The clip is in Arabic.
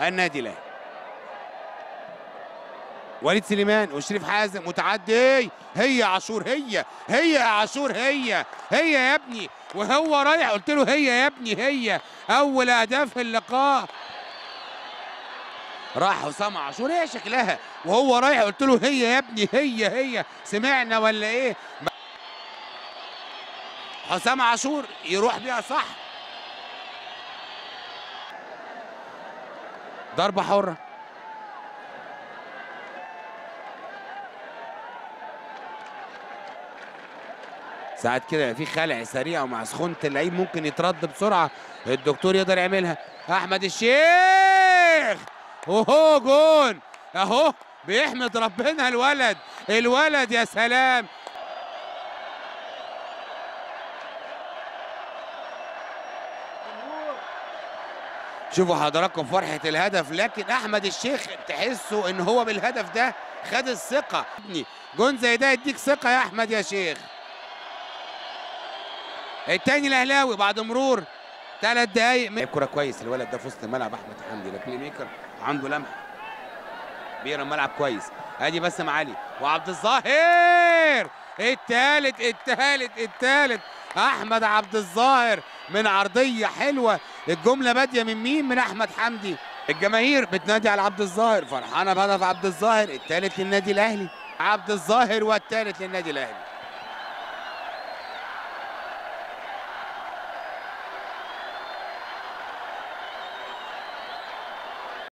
النادي الاهلي. وليد سليمان وشريف حازم متعدي، هي عاشور، هي يا عاشور، هي يا ابني، وهو رايح قلت له هي يا ابني، هي اول اهداف اللقاء. راح حسام عاشور، هي شكلها وهو رايح قلت له هي يا ابني، هي سمعنا ولا ايه؟ حسام عاشور يروح بيها صح. ضربة حرة. ساعات كده في خلع سريع ومع سخونة اللعيب ممكن يترد بسرعة، الدكتور يقدر يعملها. أحمد الشيخ وهو جون أهو، بيحمد ربنا الولد يا سلام. شوفوا حضراتكم فرحة الهدف، لكن أحمد الشيخ تحسوا إن هو بالهدف ده خد الثقة. جون زي ده يديك ثقة يا أحمد يا شيخ. التاني الاهلاوي بعد مرور 3 دقايق. لعب كوره كويس الولد ده في وسط الملعب احمد حمدي، ده بلاي ميكر عنده لمحه، بيقرا الملعب كويس. ادي باسم علي وعبد الظاهر التالت احمد عبد الظاهر من عرضيه حلوه. الجمله باديه من مين؟ من احمد حمدي. الجماهير بتنادي على عبد الظاهر، فرحانه بهدف عبد الظاهر، التالت للنادي الاهلي. عبد الظاهر والتالت للنادي الاهلي.